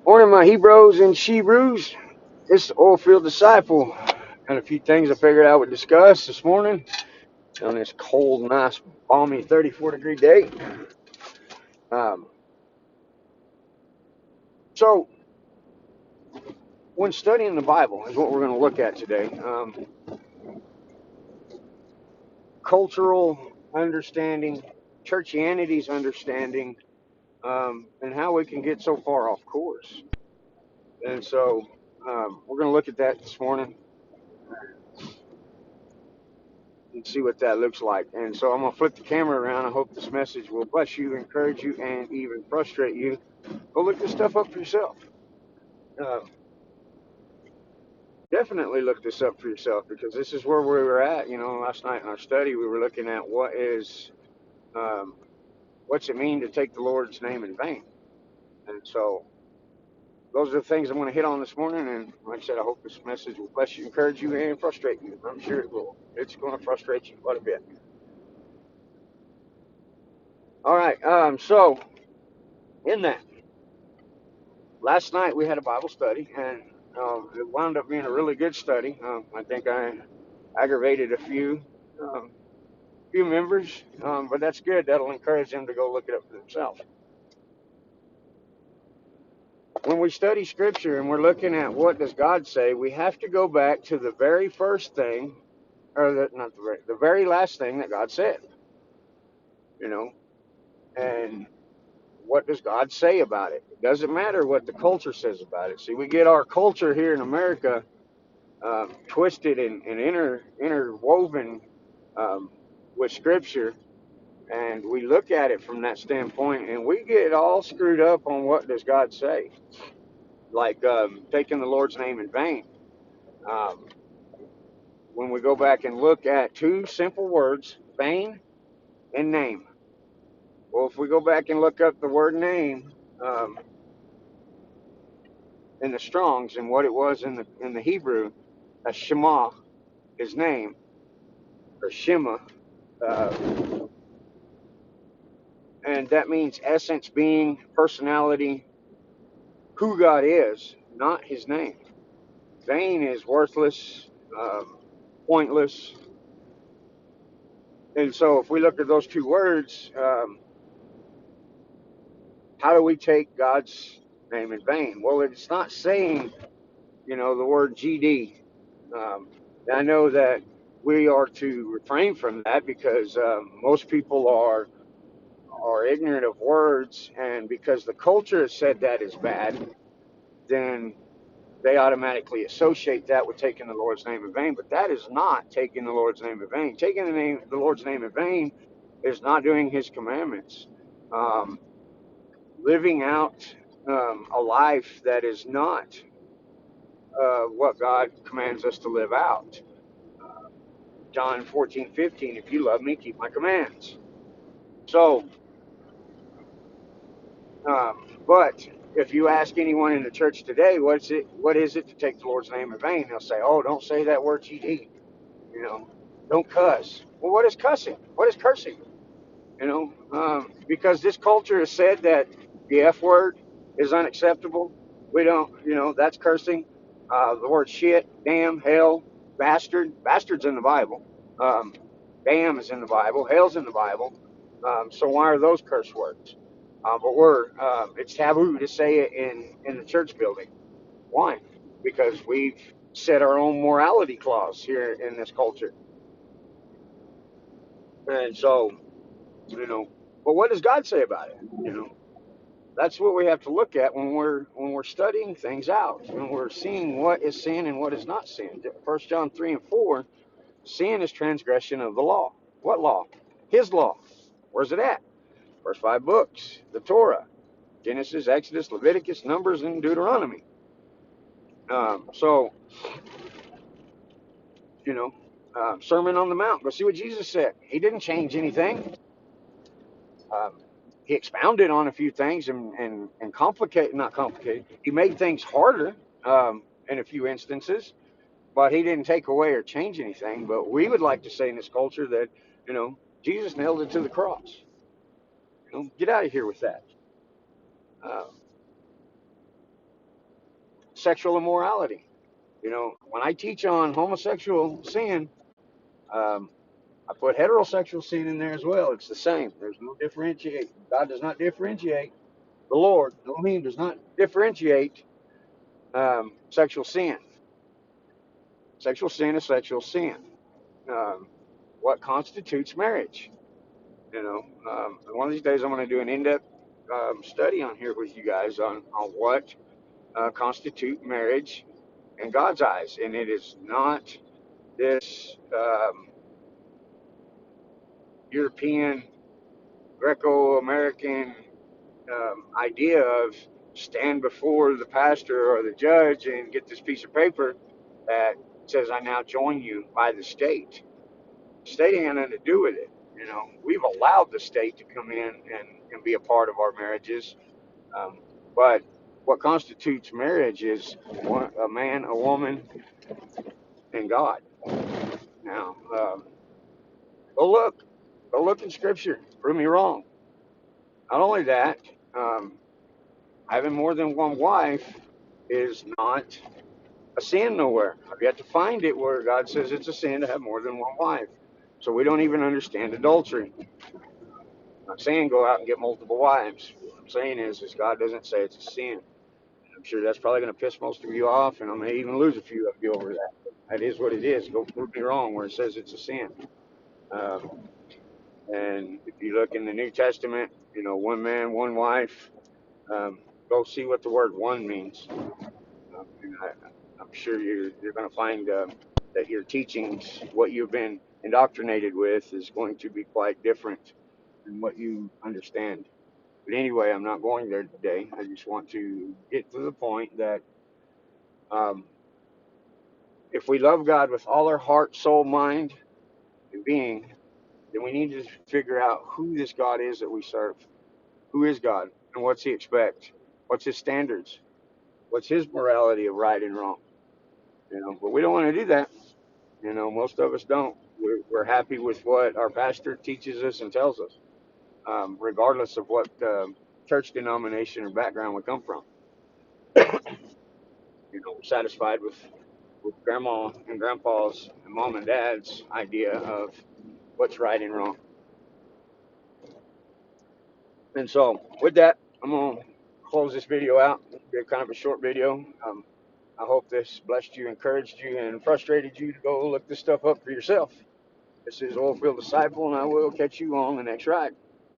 Morning, my Hebrews and Shebrews. It's the Oilfield Disciple. Got a few things I figured I would discuss this morning on this cold, nice, balmy 34-degree day. Um, so, when studying the Bible is what we're going to look at today. Cultural understanding, churchianity's understanding, and how we can get so far off course. And so, we're going to look at that this morning and see what that looks like. And so I'm going to flip the camera around. I hope this message will bless you, encourage you, and even frustrate you. Go look this stuff up for yourself. Uh, Definitely look this up for yourself because this is where we were at. Last night in our study, we were looking at um, what's it mean to take the Lord's name in vain. And so those are the things I'm going to hit on this morning. And like I said, I hope this message will bless you, encourage you, and frustrate you. I'm sure it will. It's going to frustrate you quite a bit. All right. So in that, last night we had a Bible study, and it wound up being a really good study. I think I aggravated a few members, but that's good. That'll encourage them to go look it up for themselves. When we study Scripture and we're looking at what does God say, we have to go back to the very first thing, or not the very last thing that God said. You know, and what does God say about it? It doesn't matter what the culture says about it. See, we get our culture here in America twisted and interwoven um, with Scripture, and we look at it from that standpoint, and we get all screwed up on what does God say, like taking the Lord's name in vain. Um, when we go back and look at two simple words, vain and name. Well, if we go back and look up the word name um, in the Strong's and what it was in the Hebrew, a Shema, his name, or Shema. Uh, and that means essence, being, personality, who God is, not his name. Vain is worthless, pointless. And so if we look at those two words, how do we take God's name in vain? Well, it's not saying, the word GD. Um, I know that we are to refrain from that because most people are ignorant of words, and because the culture has said that is bad, then they automatically associate that with taking the Lord's name in vain. But that is not taking the Lord's name in vain. Taking the Lord's name in vain is not doing His commandments, um, living out a life that is not what God commands us to live out. John 14:15. If you love me, keep my commands. So, but if you ask anyone in the church today, what is it to take the Lord's name in vain? They'll say, "Oh, don't say that word GD. You know, don't cuss." Well, what is cussing? What is cursing? Because this culture has said that the F word is unacceptable. We don't, that's cursing. The word shit, damn, hell, bastard. Bastard's in the Bible. Um, damn is in the Bible. Hell's in the Bible. So why are those curse words? But it's taboo to say it in the church building. Why? Because we've set our own morality clause here in this culture. And so, but what does God say about it? That's what we have to look at when we're studying things out, when we're seeing what is sin and what is not sin. 1 John 3 and 4, sin is transgression of the law. What law? His law. Where's it at? First 5 books, the Torah, Genesis, Exodus, Leviticus, Numbers, and Deuteronomy. So, Sermon on the Mount. Go see what Jesus said. He didn't change anything. Um, he expounded on a few things and not complicated. He made things harder in a few instances, but he didn't take away or change anything. But we would like to say in this culture that, Jesus nailed it to the cross. Get out of here with that. Uh, sexual immorality. You know, when I teach on homosexual sin, um, I put heterosexual sin in there as well. It's the same. There's no differentiate. God does not differentiate. The Lord, Elohim, does not differentiate sexual sin. Sexual sin is sexual sin. Um, what constitutes marriage? You know, one of these days I'm going to do an in-depth study on here with you guys on what constitute marriage in God's eyes, and it is not this European, Greco-American idea of stand before the pastor or the judge and get this piece of paper that says I now join you by the state. The state ain't got nothing to do with it. You know, we've allowed the state to come in and be a part of our marriages. But what constitutes marriage is a man, a woman, and God. Now, go look. Go look in Scripture. Prove me wrong. Not only that, um, having more than one wife is not a sin nowhere. I've yet to find it where God says it's a sin to have more than one wife. So we don't even understand adultery. I'm not saying go out and get multiple wives. What I'm saying is God doesn't say it's a sin. I'm sure that's probably going to piss most of you off, and I may even lose a few of you over that. That is what it is. Go prove me wrong where it says it's a sin. Um, and if you look in the New Testament, you know, one man, one wife, go see what the word one means. I'm sure you're going to find that your teachings, what you've been indoctrinated with, is going to be quite different than what you understand. But anyway, I'm not going there today. I just want to get to the point that um, if we love God with all our heart, soul, mind, and being, then we need to figure out who this God is that we serve. Who is God, and what's He expect? What's His standards? What's His morality of right and wrong? You know, but we don't want to do that. You know, most of us don't. We're happy with what our pastor teaches us and tells us, regardless of what church denomination or background we come from. You know, we're satisfied with grandma and grandpa's and mom and dad's idea of what's right and wrong. And so, with that, I'm going to close this video out. It'll be kind of a short video. I hope this blessed you, encouraged you, and frustrated you to go look this stuff up for yourself. This is Oilfield Disciple, and I will catch you on the next ride.